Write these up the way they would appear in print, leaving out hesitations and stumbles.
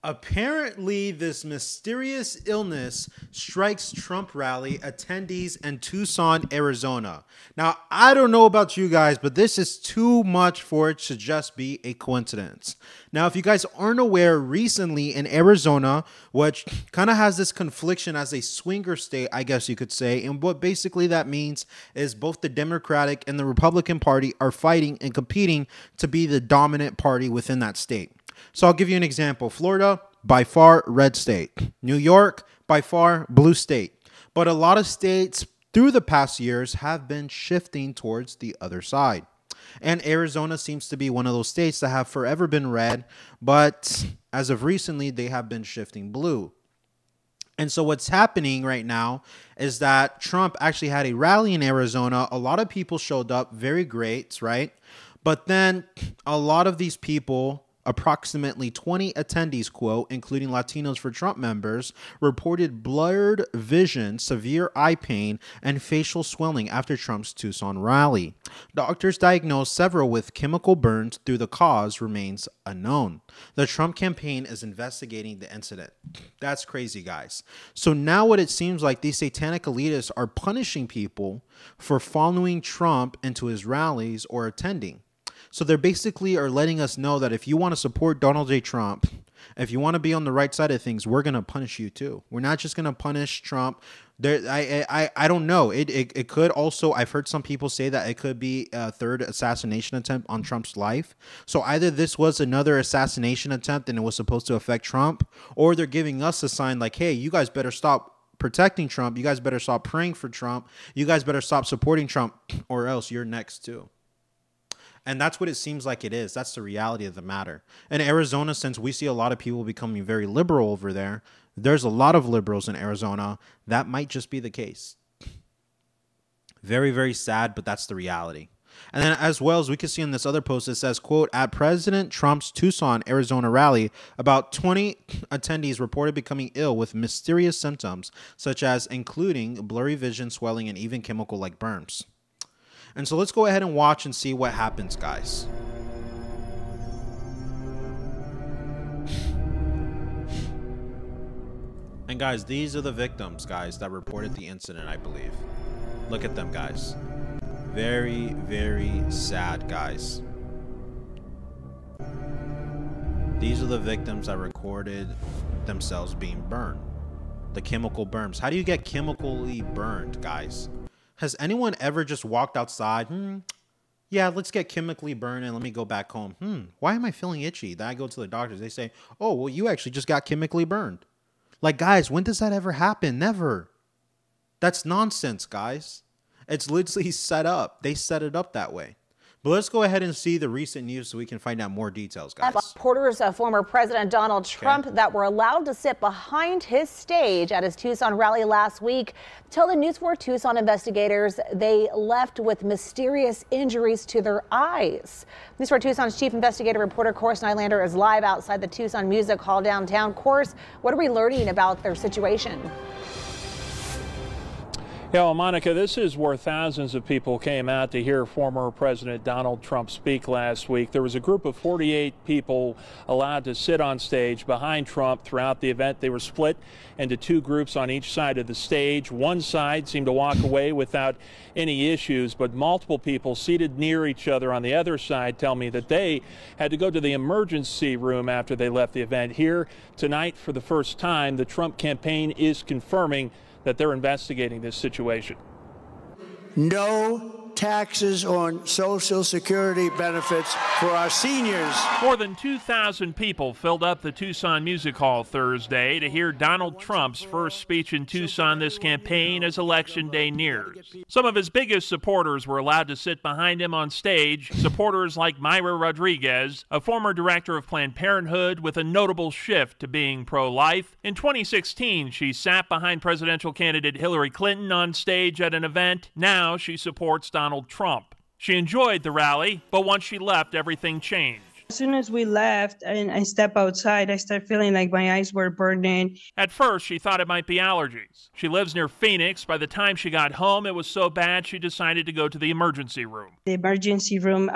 Apparently, this mysterious illness strikes Trump rally attendees in Tucson, Arizona. Now, I don't know about you guys, but this is too much for it to just be a coincidence. Now, if you guys aren't aware, recently in Arizona, which kind of has this confliction as a swinger state, I guess you could say, and what basically that means is both the Democratic and the Republican Party are fighting and competing to be the dominant party within that state. So I'll give you an example. Florida, by far, red state. New York, by far, blue state. But a lot of states through the past years have been shifting towards the other side. And Arizona seems to be one of those states that have forever been red, but as of recently, they have been shifting blue. And so what's happening right now is that Trump actually had a rally in Arizona. A lot of people showed up, very great, right? But then a lot of these people, approximately 20 attendees, quote, including Latinos for Trump members, reported blurred vision, severe eye pain, and facial swelling after Trump's Tucson rally. Doctors diagnosed several with chemical burns, though the cause remains unknown. The Trump campaign is investigating the incident. That's crazy, guys. So now what it seems like, these satanic elitists are punishing people for following Trump into his rallies or attending. So they basically are letting us know that if you want to support Donald J. Trump, if you want to be on the right side of things, we're going to punish you too. We're not just going to punish Trump. I don't know. It could also, I've heard some people say that it could be a third assassination attempt on Trump's life. So either this was another assassination attempt and it was supposed to affect Trump, or they're giving us a sign like, hey, you guys better stop protecting Trump. You guys better stop praying for Trump. You guys better stop supporting Trump, or else you're next too. And that's what it seems like it is. That's the reality of the matter. In Arizona, since we see a lot of people becoming very liberal over there, there's a lot of liberals in Arizona. That might just be the case. Very, very sad, but that's the reality. And then as well as we can see in this other post, it says, quote, at President Trump's Tucson, Arizona rally, about 20 attendees reported becoming ill with mysterious symptoms, such as including blurry vision, swelling, and even chemical-like burns. And so let's go ahead and watch and see what happens, guys. And guys, these are the victims, guys, that reported the incident, I believe. Look at them, guys. Very, very sad, guys. These are the victims that recorded themselves being burned. The chemical burns. How do you get chemically burned, guys? Has anyone ever just walked outside? Yeah, let's get chemically burned and let me go back home. Why am I feeling itchy? Then I go to the doctors. They say, oh, well, you actually just got chemically burned. Like, guys, when does that ever happen? Never. That's nonsense, guys. It's literally set up. They set it up that way. But let's go ahead and see the recent news so we can find out more details, guys. Supporters of former President Donald Trump that were allowed to sit behind his stage at his Tucson rally last week tell the News 4 Tucson investigators they left with mysterious injuries to their eyes. News 4 Tucson's chief investigative reporter Course Nylander is live outside the Tucson Music Hall downtown. Course, what are we learning about their situation? Yeah, well, Monica, this is where thousands of people came out to hear former President Donald Trump speak last week. There was a group of 48 people allowed to sit on stage behind Trump throughout the event. They were split into two groups on each side of the stage. One side seemed to walk away without any issues, but multiple people seated near each other on the other side tell me that they had to go to the emergency room after they left the event. Here tonight, for the first time, the Trump campaign is confirming that they're investigating this situation. No taxes on Social Security benefits for our seniors. More than 2,000 people filled up the Tucson Music Hall Thursday to hear Donald Trump's first speech in Tucson this campaign as Election Day nears. Some of his biggest supporters were allowed to sit behind him on stage. Supporters like Myra Rodriguez, a former director of Planned Parenthood with a notable shift to being pro-life. In 2016, she sat behind presidential candidate Hillary Clinton on stage at an event. Now she supports Donald Trump. She enjoyed the rally, but once she left, everything changed. As soon as we left and I stepped outside, I started feeling like my eyes were burning. At first, she thought it might be allergies. She lives near Phoenix. By the time she got home, it was so bad she decided to go to the emergency room. The emergency room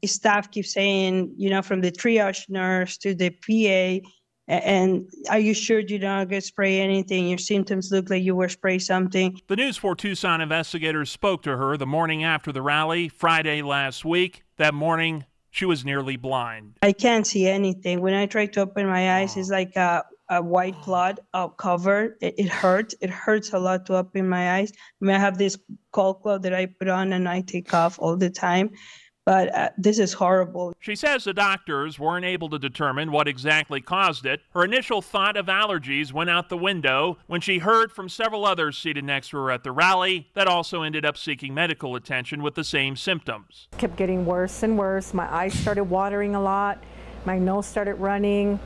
staff keeps saying, you know, from the triage nurse to the PA, And are you sure you don't get spray anything? Your symptoms look like you were sprayed something. The News 4 Tucson investigators spoke to her the morning after the rally, Friday last week. That morning, she was nearly blind. I can't see anything. When I try to open my eyes, it's like a white cloud covered. It hurts. It hurts a lot to open my eyes. I mean, I have this cold cloth that I put on and I take off all the time. But this is horrible. She says the doctors weren't able to determine what exactly caused it. Her initial thought of allergies went out the window when she heard from several others seated next to her at the rally that also ended up seeking medical attention with the same symptoms. It kept getting worse and worse. My eyes started watering a lot. My nose started running.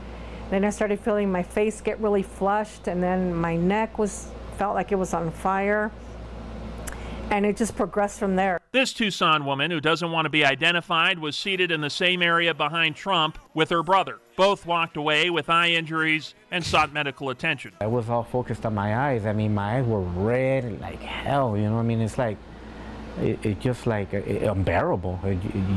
Then I started feeling my face get really flushed, and then my neck felt like it was on fire. And it just progressed from there. This Tucson woman, who doesn't want to be identified, was seated in the same area behind Trump with her brother. Both walked away with eye injuries and sought medical attention. I was all focused on my eyes. I mean, my eyes were red like hell, you know what I mean? It's like, it just like unbearable.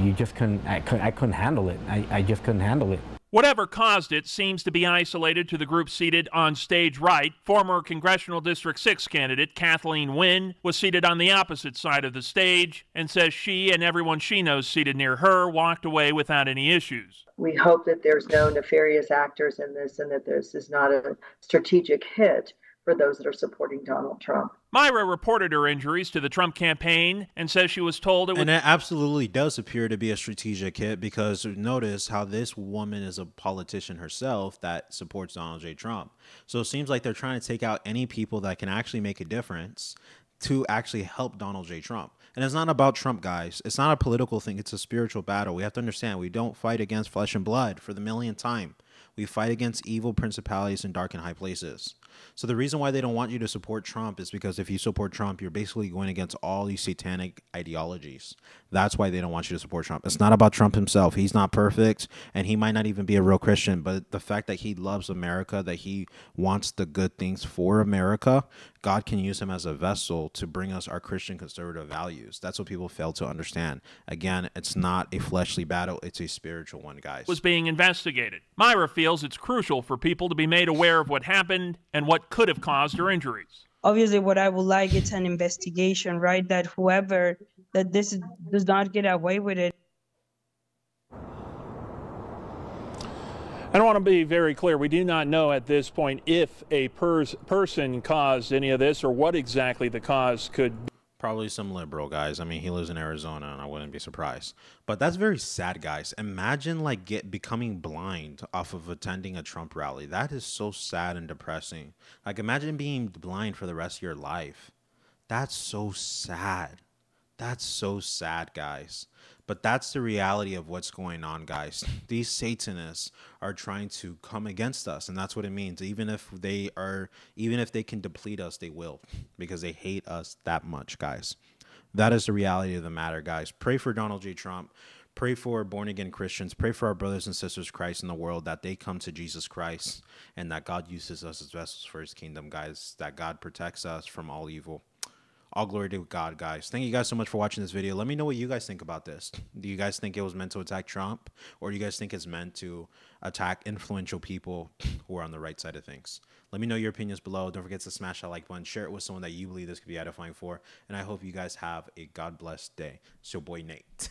You just couldn't, I couldn't handle it. I just couldn't handle it. Whatever caused it seems to be isolated to the group seated on stage right. Former Congressional District 6 candidate Kathleen Wynne was seated on the opposite side of the stage and says she and everyone she knows seated near her walked away without any issues. We hope that there's no nefarious actors in this and that this is not a strategic hit for those that are supporting Donald Trump. Myra reported her injuries to the Trump campaign and says she was told it would... And it absolutely does appear to be a strategic hit, because notice how this woman is a politician herself that supports Donald J. Trump. So it seems like they're trying to take out any people that can actually make a difference to actually help Donald J. Trump. And it's not about Trump, guys. It's not a political thing. It's a spiritual battle. We have to understand, we don't fight against flesh and blood for the millionth time. We fight against evil principalities in dark and high places. So the reason why they don't want you to support Trump is because if you support Trump, you're basically going against all these satanic ideologies. That's why they don't want you to support Trump. It's not about Trump himself. He's not perfect, and he might not even be a real Christian, but the fact that he loves America, that he wants the good things for America, God can use him as a vessel to bring us our Christian conservative values. That's what people fail to understand. Again, it's not a fleshly battle. It's a spiritual one, guys. Was being investigated. Myra feels it's crucial for people to be made aware of what happened and what could have caused her injuries. Obviously, what I would like is an investigation, right? That whoever, that this does not get away with it. I don't want to be very clear. We do not know at this point if a person caused any of this or what exactly the cause could be. Probably some liberal, guys. I mean, he lives in Arizona, and I wouldn't be surprised. But that's very sad, guys. Imagine like becoming blind off of attending a Trump rally. That is so sad and depressing. Like, imagine being blind for the rest of your life. That's so sad. That's so sad, guys. But that's the reality of what's going on, guys. These Satanists are trying to come against us, and that's what it means. Even if they can deplete us, they will, because they hate us that much, guys. That is the reality of the matter, guys. Pray for Donald J. Trump. Pray for born-again Christians. Pray for our brothers and sisters Christ in the world, that they come to Jesus Christ and that God uses us as vessels for his kingdom, guys. That God protects us from all evil. All glory to God, guys. Thank you guys so much for watching this video. Let me know what you guys think about this. Do you guys think it was meant to attack Trump? Or do you guys think it's meant to attack influential people who are on the right side of things? Let me know your opinions below. Don't forget to smash that like button. Share it with someone that you believe this could be edifying for. And I hope you guys have a God-blessed day. It's your boy, Nate.